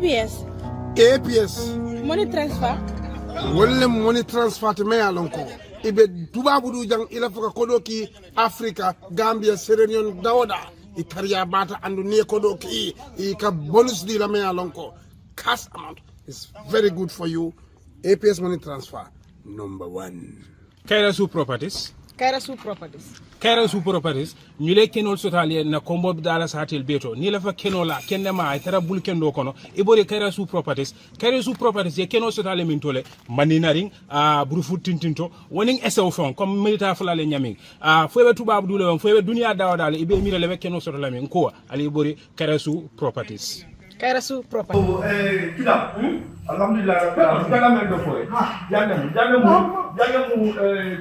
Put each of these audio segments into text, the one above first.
APS. APS. Money transfer. Wolle money transfer to me alonko. Ibe tubabu du jang ila foka kodoki Africa, Gambia, Sierra Leone, Dawoda. I kariya bata andu ne kodoki. I ka bonus di la me alonko. Cash amount is very good for you. APS money transfer number 1. Kairasu Properties. Kairasu Properties. Kairasu Properties. Nyule kenol sotali na kombo dala satil beto. Ni lafa kenola kenema ay tara bul kendo kono. Ibori Kairasu Properties. Kairasu Properties ye kenol sotali mintole maninaring brufu tintinto woning esew fon comme milita fulale nyaming. Fwebe tubabu dule won fwebe dunia dawa dale ibe mira lewe kenol sotali min ko ali ibori Kairasu Properties. Kairasu Properties. Kitabu. Alhamdulillah, kala mendo foy. Jangamu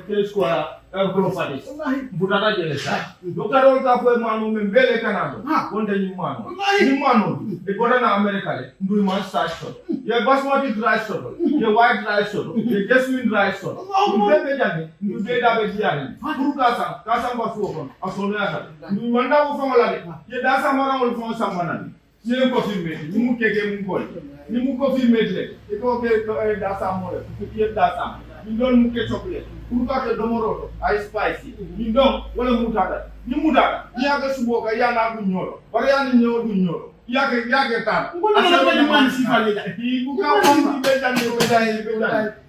K-Square Properties. Butata jele sa. Dokaro ta foy manu mbele kanado. Wonde ni manu. Ni manu. E goda na America le. Ndui man station. Ye basmati rice store. Ye white rice store. Ye jasmine rice store. Mbebe jani. Ndui da be jiani. Puru kasa mbafu kon. Asono ya. Ndui manda wo fongola de. Ye da samara wol fon samana. Ni ko filmé ni mu keke mu bol ni mu ko filmé le e ko ke da sa mo le fi da sa ni don mu ke chocolate pour ka ke domoro ay spicy ni don wala mu tada ni ya ga subo ka ya na du nyoro bare ya ni nyoro du nyoro ya ke tan asa ko ni man si fali da i ku ka ko ni be tan be dai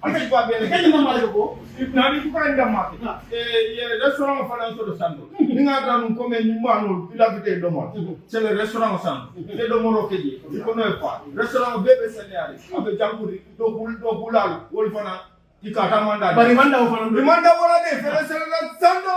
ati ko be ke ni mama le ko na ni ku ka nda ma ye restaurant fa na so do sando ni nga tan ko me ni manu ila vite do mo c'est le restaurant sando e do moro ke ji ko no fa restaurant bebe senari abe janguri do bulal wol fana ikata manda bari manda wo fana manda wala de fele sele sando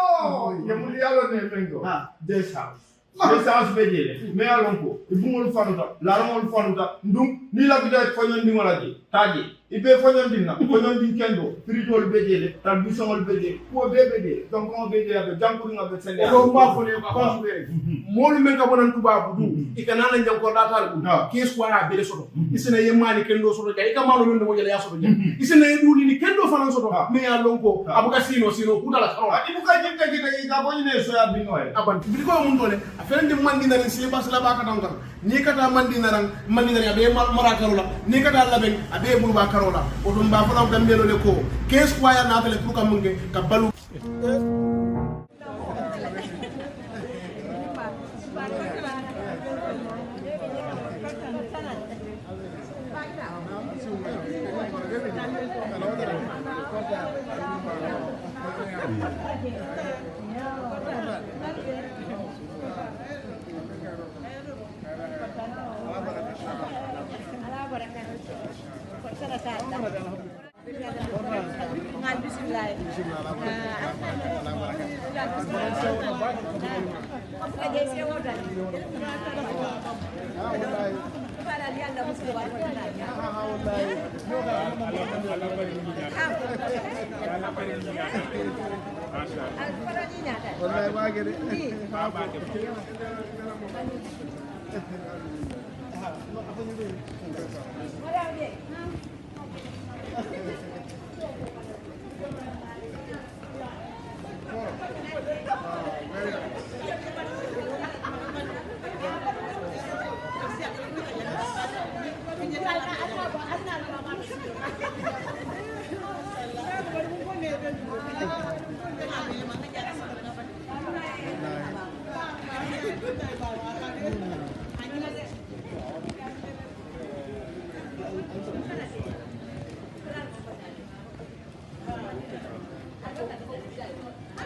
ye muri yalo ne mengo des house bejele me alonko ibumul fanuta laramol fanuta ndum ni la bida fanyon ndi wala ji taji ibe fanyon dinna fanyon din kendo spiritual bejele traditional bejele ko bebede donc on bejele abe janguri ngabe sele ko mba fone ko konsude molu men ka bonan tuba budu ikana na janko datal budu kes ko ara bele soto isina yemani kendo soto ja ikama no men do jele ya soto ja isina yeduli ni kendo fanan soto me alonko abuka sino kudala karola ibuka jimte kita ka bonyine so ya binoy aban biko mun dole fende mandina ren si basla ba ka tankar ni kata mandina abe mara karola ni kata laben abe bulu ba karola o dum ba fala gambelo le ko kes ko ya na tele pour ka munge ka balu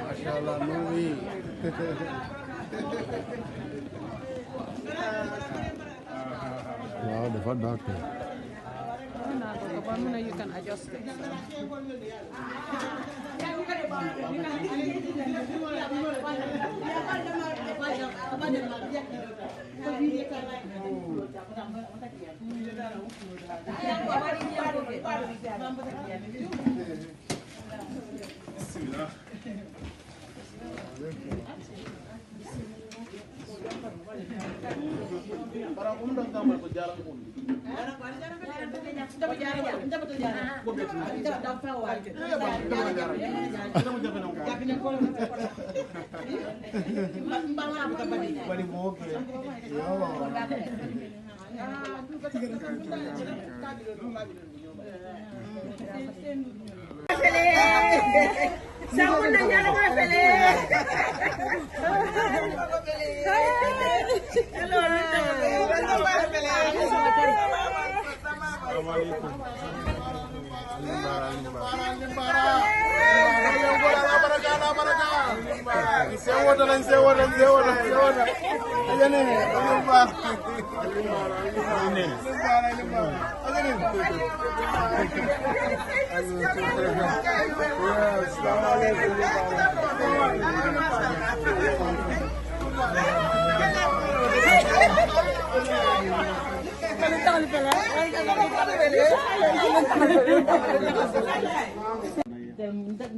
Mashallah, movie. Wow, the fat doctor. You can adjust it. Para umum dan kamu ko jaram ko. Bari mo ke.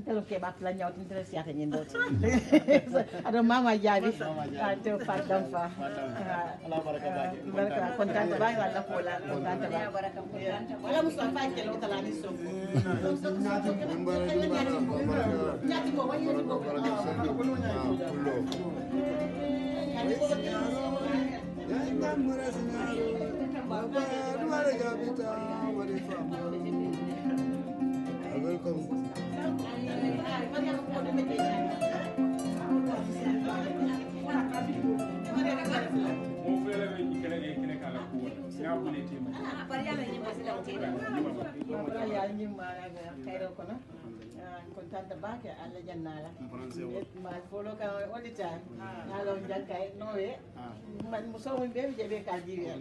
Telo ke bat la ñaw tin siata ñen dot ado mama jaabi to fadam fa Allah baraka baki. baraka kontante ba wala ko la kontante ba baraka wala musa fa ke lo tala ni so ñati ko wani Welcome. kontante ba ke alla jannala ma folo ka all the time halo jankay Norway man muso mo be je be ka jiwe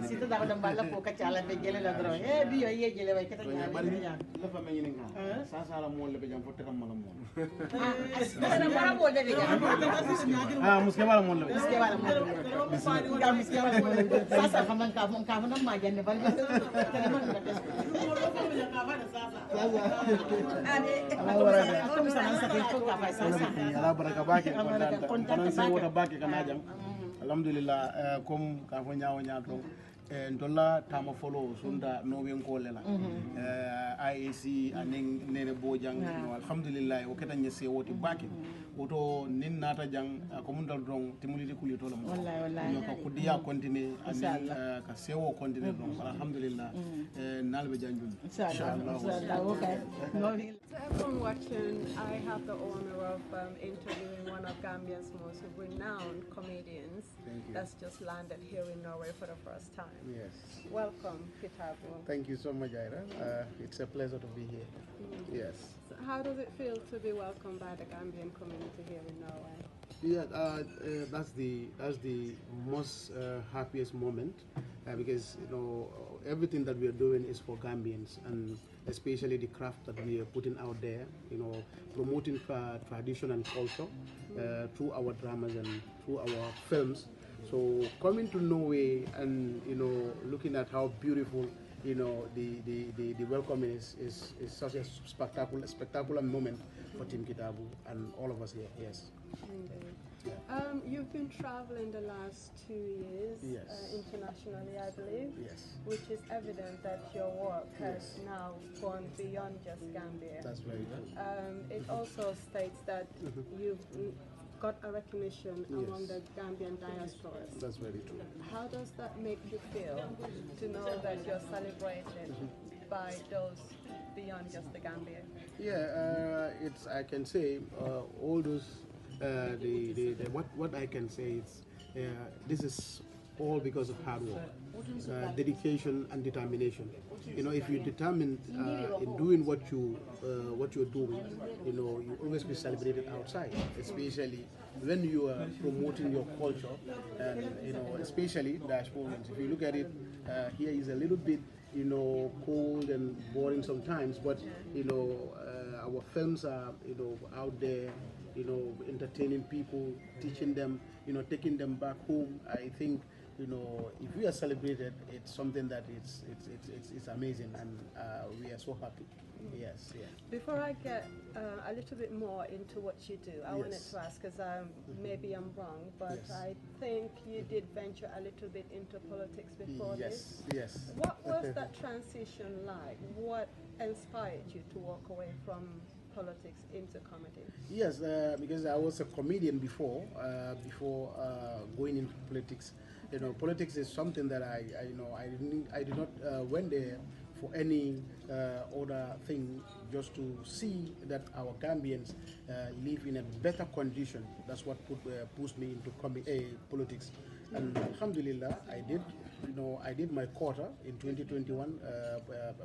sita da da balla ko ka chala be jele la dro bi yo ye jele way kata ñaan La fa me ñini nga. Sa sala mo le be jam fotte kam mala mo. na mara mo de ga Muske mala mo le. miske wala mo ga miske wala mo sasa kaman ka mo ma janne bal tele man ga des ala baraka bake kontanta sai wota bake kana jam alhamdulillah comme ka fo nyaawo nyaato ndolla tama folo sunda no wen ko lela IAC anen nene bojang no alhamdulillah o keta nyese woti bake woto nin nata jang ko mun dal don timulidi kuli to lam wallahi no ko kudiya continue anen ka sewo continue don alhamdulillah nalbe janjum inshallah okay To everyone watching, I have the honor of interviewing one of Gambia's most renowned comedians that's just landed here in Norway for the first time. Yes. Welcome, Kitabu. Thank you so much, Ira. It's a pleasure to be here. Yes. So how does it feel to be welcomed by the Gambian community here in Norway? Yeah, that's the most happiest moment because everything that we are doing is for Gambians, and especially the craft that we are putting out there. Promoting tradition and culture through our dramas and through our films. So coming to Norway and looking at how beautiful the welcoming is such a spectacular moment for Team Kitabu and all of us here. Yes. Indeed. You've been traveling the last 2 years internationally, I believe, which is evident that your work has now gone beyond just Gambia. That's very good. It also states that you've got a recognition among the Gambian diasporas. That's very true. How does that make you feel to know that you're celebrated by those beyond just the Gambia? Yeah, I can say all those. What I can say is this is all because of hard work, dedication, and determination. If you're determined in doing what you're doing, you always be celebrated outside, especially when you are promoting your culture, and especially diasporans. If you look at it, here is a little bit cold and boring sometimes, but our films are out there, entertaining people, teaching them, taking them back home. I think you know, if we are celebrated, it's something that it's amazing, and we are so happy. Yes, yeah. Before I get a little bit more into what you do, I wanted Yes. to ask, because maybe I'm wrong, but Yes. I think you did venture a little bit into politics before this. Yes, yes. What was that transition like? What inspired you to walk away from politics into comedy? Yes, because I was a comedian before going into politics. You know, politics is something that I did not went there for any other thing, just to see that our Gambians live in a better condition. That's what pushed me into politics. And Alhamdulillah, I did. You know, I did my quota in 2021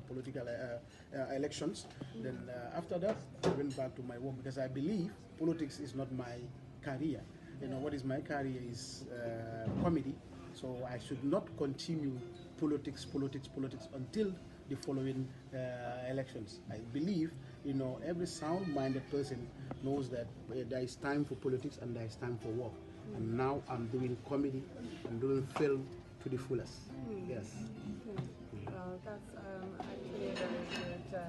political elections. Then after that, I went back to my work because I believe politics is not my career. You know, what is my career is comedy. So I should not continue politics until the following elections. I believe, you know, every sound-minded person knows that there is time for politics and there is time for work. And now I'm doing comedy, I'm doing film to the fullest. Yes. Well, that's actually a very good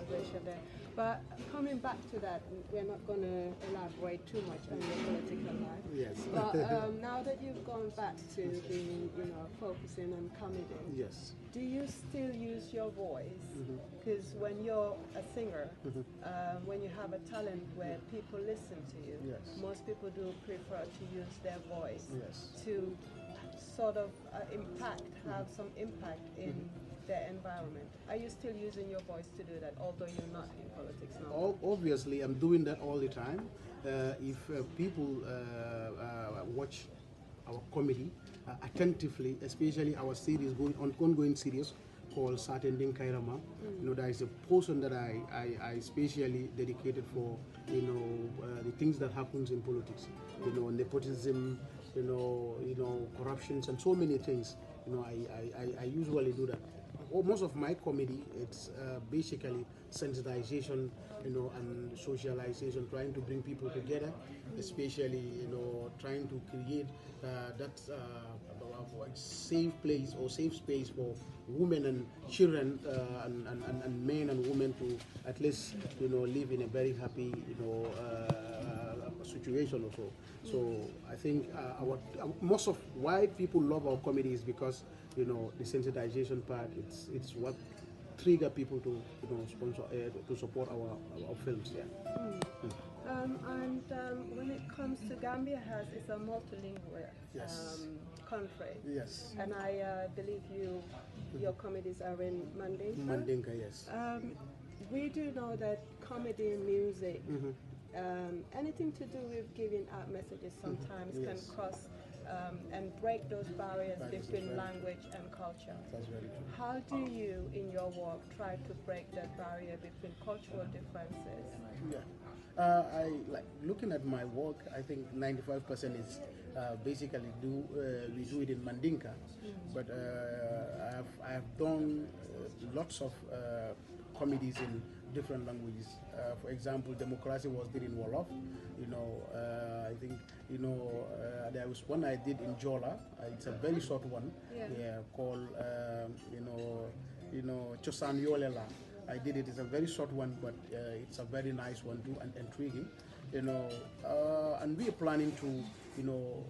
observation there. But coming back to that, we're not going to elaborate too much on your political life. Yes. But now that you've gone back to being, you know, focusing on comedy, Yes. do you still use your voice? Because when you're a singer, when you have a talent where people listen to you, Yes. most people do prefer to use their voice Yes. to sort of have some impact in their environment. Are you still using your voice to do that, although you're not in politics now? Obviously, I'm doing that all the time. If people watch our comedy attentively, especially our series, ongoing series called Satending Kairama, you know, there is a portion that I specially dedicated for, you know, the things that happens in politics, you know, nepotism, you know, corruptions and so many things. You know, I usually do that. Most of my comedy, it's basically sensitization, you know, and socialization, trying to bring people together, especially, you know, trying to create that safe place or safe space for women and children and men and women to at least, you know, live in a very happy, you know, situation or so. So I think most of why people love our comedy is because, you know, the sensitization part. It's what trigger people to, you know, sponsor to support our films. Yeah. When it comes to Gambia, it's a multilingual Yes. country. Yes. And I believe your comedies are in Mandinka. Mandinka, yes. We do know that comedy and music, anything to do with giving out messages sometimes can Yes. cross and break those barriers Barriers, between that's right. language and culture. That's very true. How do you, in your work, try to break that barrier between cultural differences? Yeah. I like looking at my work. I think 95% is basically we do it in Mandinka, but I have done lots of comedies in different languages. For example, Democracy was did in Wolof. You know, I think, you know, there was one I did in Jola. It's a very short one. Yeah. Called you know Chosan Yolela. I did it. It's a very short one, but it's a very nice one too and intriguing. You know, and we are planning to, you know,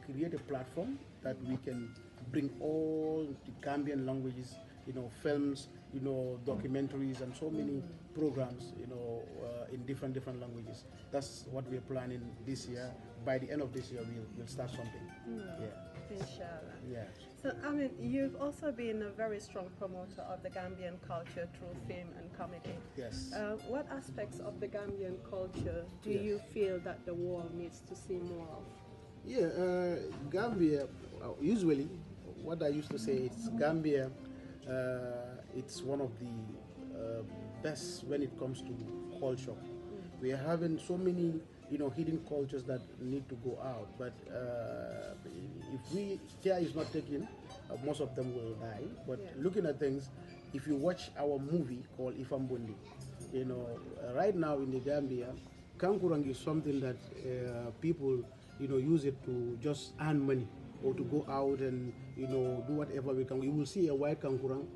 create a platform that we can bring all the Gambian languages, you know, films, you know, documentaries and so many programs, you know, in different languages. That's what we're planning this year. By the end of this year, we'll start something. Yeah. Inshallah. Yeah. So, I mean, you've also been a very strong promoter of the Gambian culture through film and comedy. Yes. What aspects of the Gambian culture do Yes. you feel that the world needs to see more of? Yeah, Gambia, usually, what I used to say is Gambia, it's one of the best when it comes to culture. We are having so many, you know, hidden cultures that need to go out, but if care is not taken, most of them will die. But looking at things, if you watch our movie called Ifambundi, you know, right now in the Gambia, Kankurang is something that people, you know, use it to just earn money. or to go out and, you know, do whatever we can. You will see a white kankurang,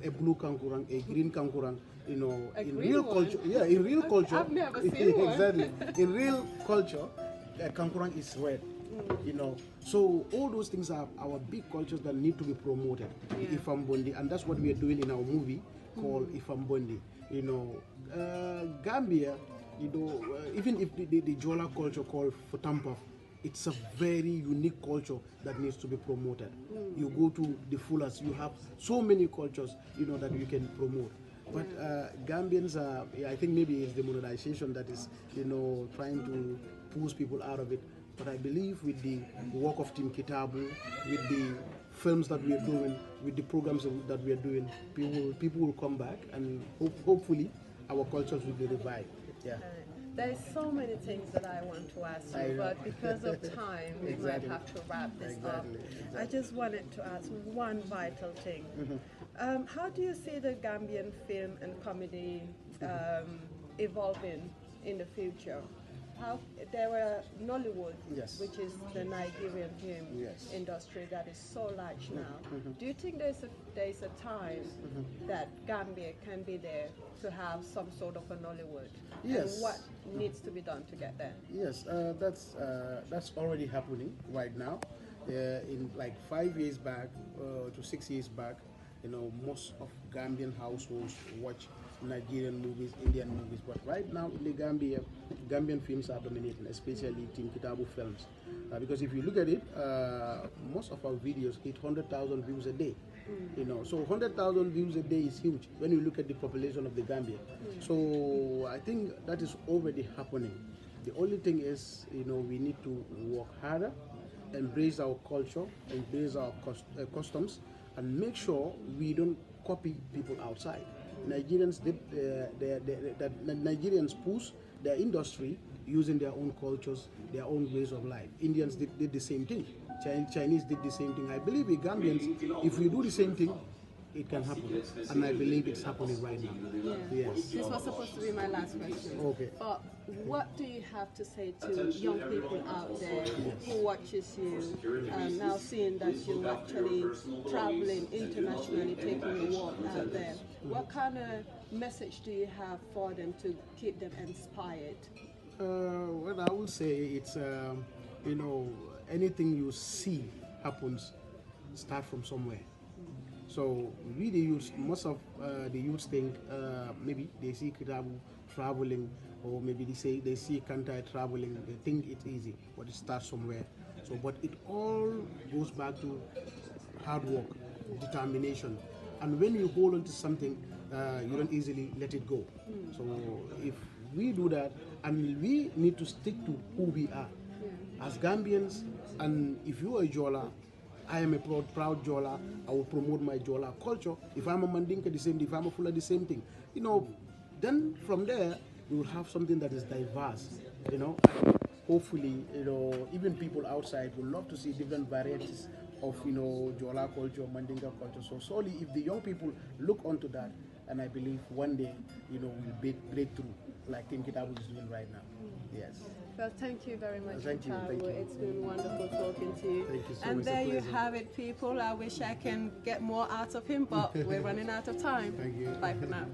a blue kankurang, a green kankurang, you know, A in green real one? culture. Yeah, in real culture. I've never seen one. Exactly. In real culture, kankurang is red. You know, so all those things are our big cultures that need to be promoted. Yeah. Ifam Bondi, and that's what we are doing in our movie called Ifam Bondi. You know, Gambia, you know, even if the Jola culture called Futampa, it's a very unique culture that needs to be promoted. You go to the Fullers, you have so many cultures, you know, that you can promote. But Gambians are, I think maybe it's the modernization that is, you know, trying to push people out of it. But I believe with the work of Team Kitabu, with the films that we are doing, with the programs that we are doing, people will come back, and hopefully our cultures will be revived. Yeah. There's so many things that I want to ask you, but because of time, we might have to wrap this up. I just wanted to ask one vital thing. How do you see the Gambian film and comedy evolving in the future? How there were Nollywood, Yes. which is the Nigerian film Yes. industry that is so large now. Do you think there's a time that Gambia can be there to have some sort of a Nollywood? Yes. And what needs to be done to get there? Yes, that's already happening right now. In like 5 years back to 6 years back, you know, most of Gambian households watch Nigerian movies, Indian movies. But right now in the Gambia, Gambian films are dominating, especially Team Kitabu films. Because if you look at it, most of our videos hit 100,000 views a day. You know, so 100,000 views a day is huge when you look at the population of the Gambia. So I think that is already happening. The only thing is, you know, we need to work harder, embrace our culture, embrace our customs, and make sure we don't copy people outside. Nigerians did Nigerians push their industry using their own cultures, their own ways of life. Indians did the same thing. Chinese did the same thing. I believe we Gambians, if we do the same thing, it can happen, and I believe it's happening right now. Yes. This was supposed to be my last question. Okay. But what do you have to say to young people out there who watches you now, seeing that you're actually traveling internationally, taking a walk out there? What kind of message do you have for them to keep them inspired? Well, I would say it's, you know, anything you see happens, start from somewhere. So we the youth, most of the youths think maybe they see Kitabu traveling, or maybe they see Kantai traveling, they think it's easy, but it starts somewhere. So, but it all goes back to hard work, determination, and when you hold on to something, you don't easily let it go. So if we do that, and we need to stick to who we are as Gambians, and if you are a Jola, I am a proud Jola. I will promote my Jola culture. If I'm a Mandinka, the same thing. If I'm a Fula, the same thing. You know, then from there, we will have something that is diverse. You know, hopefully, you know, even people outside will love to see different varieties of, you know, Jola culture, Mandinka culture. So solely, if the young people look onto that, and I believe one day, you know, we'll break through like Team Kitabu is doing right now. Yes. Well, thank you very much, Thank you, thank you. It's been wonderful talking to you. Thank you so and much. there It's a you pleasure. have it, people. I wish I can get more out of him, but we're running out of time. Thank you. Bye for now.